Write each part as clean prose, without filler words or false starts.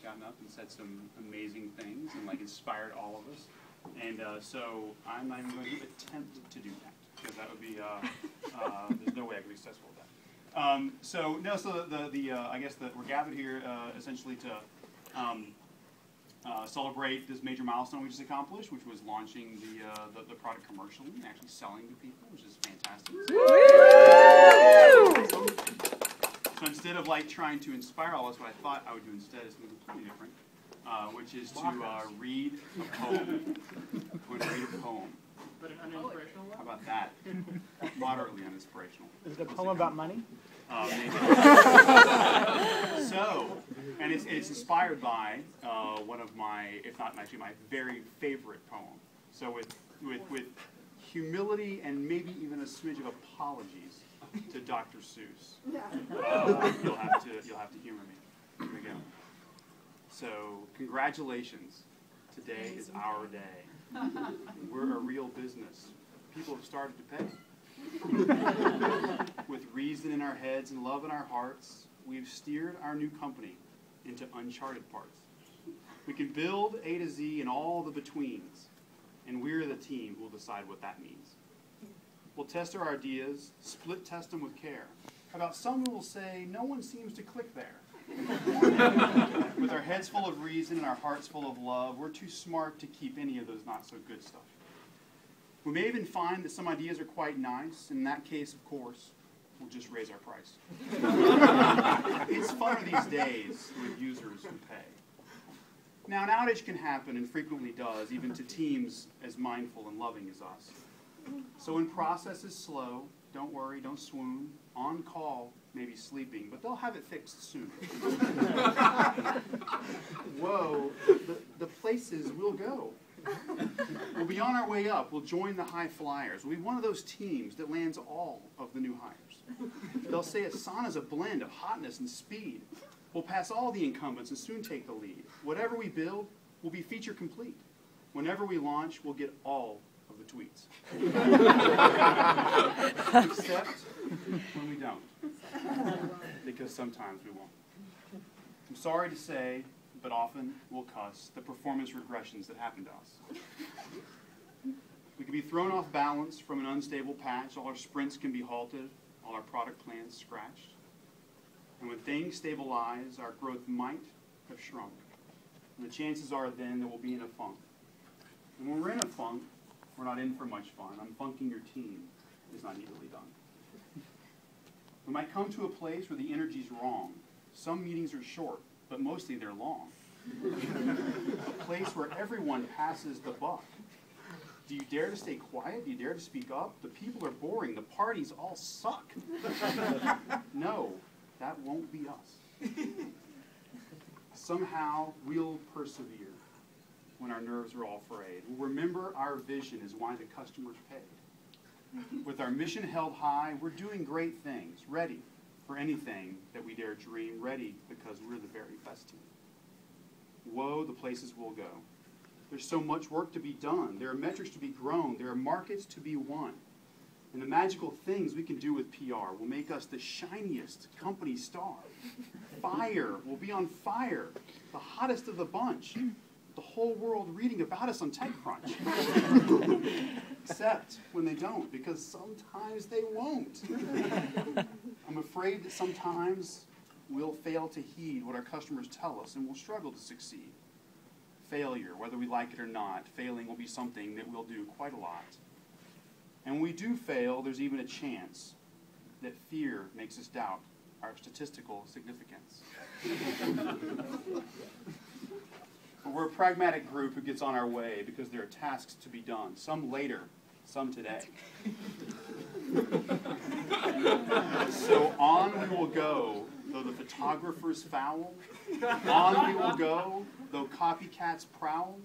gotten up and said some amazing things and like inspired all of us. And so I'm not even going to attempt to do that because that would be there's no way I could be successful with that. So I guess that we're gathered here essentially to celebrate this major milestone we just accomplished, which was launching the product commercially and actually selling to people, which is fantastic. So instead of like trying to inspire all of us, what I thought I would do instead is something completely different, which is to read a poem. I'm going to read a poem. But an uninspirational one? How about that? Moderately uninspirational. Is it a poem about money? Maybe. So, and it's inspired by one of my, if not actually my very favorite poem. So with humility and maybe even a smidge of apologies to Dr. Seuss, you'll have to humor me. Here we go. So, congratulations. Today is our day. We're a real business. People have started to pay. With reason in our heads and love in our hearts, we've steered our new company into uncharted parts. We can build A to Z and all the betweens, and we're the team who will decide what that means. We'll test our ideas, split test them with care. About some who will say, no one seems to click there. With our heads full of reason and our hearts full of love, we're too smart to keep any of those not so good stuff. We may even find that some ideas are quite nice, and in that case, of course, we'll just raise our price. It's funner these days with users who pay. Now, an outage can happen, and frequently does, even to teams as mindful and loving as us. So when process is slow, don't worry, don't swoon. On call, maybe sleeping, but they'll have it fixed soon. Whoa, the places we'll go. We'll be on our way up. We'll join the high flyers. We'll be one of those teams that lands all of the new hires. They'll say Asana's a blend of hotness and speed. We'll pass all the incumbents and soon take the lead. Whatever we build will be feature complete. Whenever we launch, we'll get all of the tweets. Except when we don't. Because sometimes we won't. I'm sorry to say, but often we'll cuss the performance regressions that happen to us. We can be thrown off balance from an unstable patch. All our sprints can be halted, all our product plans scratched. And when things stabilize, our growth might have shrunk. And the chances are then that we'll be in a funk. And when we're in a funk, we're not in for much fun. Unfunking your team is not easily done. We might come to a place where the energy's wrong. Some meetings are short, but mostly they're long. A place where everyone passes the buck. Do you dare to stay quiet? Do you dare to speak up? The people are boring. The parties all suck. No, that won't be us. Somehow we'll persevere when our nerves are all frayed. We'll remember our vision is why the customers paid. With our mission held high, we're doing great things, ready for anything that we dare dream, ready because we're the very best team. Woe, the places we'll go. There's so much work to be done. There are metrics to be grown. There are markets to be won. And the magical things we can do with PR will make us the shiniest company star. Fire will be on fire, the hottest of the bunch. The whole world reading about us on TechCrunch. Except when they don't, because sometimes they won't. I'm afraid that sometimes we'll fail to heed what our customers tell us, and we'll struggle to succeed. Failure, whether we like it or not, failing will be something that we'll do quite a lot. And when we do fail, there's even a chance that fear makes us doubt our statistical significance. But we're a pragmatic group who gets on our way because there are tasks to be done, some later, some today. So on we will go, though the photographers foul. On we will go, though copycats prowl.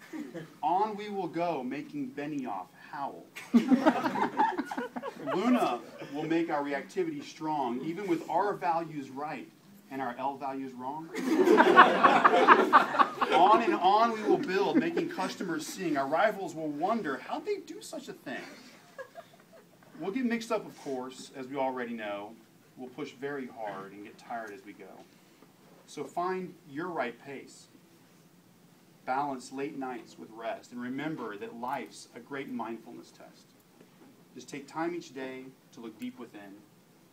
On we will go, making Benioff howl. Luna will make our reactivity strong, even with our values right and our L values wrong. On and on we will build, making customers sing. Our rivals will wonder, how'd they do such a thing? We'll get mixed up, of course, as we already know. We'll push very hard and get tired as we go. So find your right pace. balance late nights with rest, and remember that life's a great mindfulness test. Just take time each day to look deep within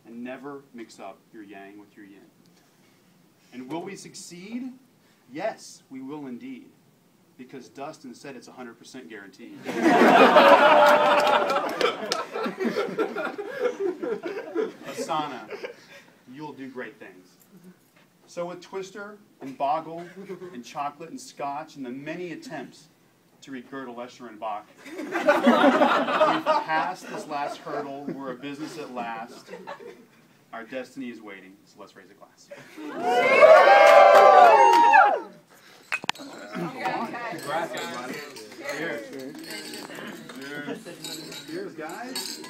and never mix up your yang with your yin. And will we succeed? Yes, we will indeed, because Dustin said it's 100% guaranteed. Asana, you'll do great things. So with Twister and Boggle and chocolate and scotch and the many attempts to read Gödel, Escher, and Bach, we've passed this last hurdle. We're a business at last. Our destiny is waiting, so let's raise a glass. Congrats, everybody. Cheers. Cheers. Cheers, guys.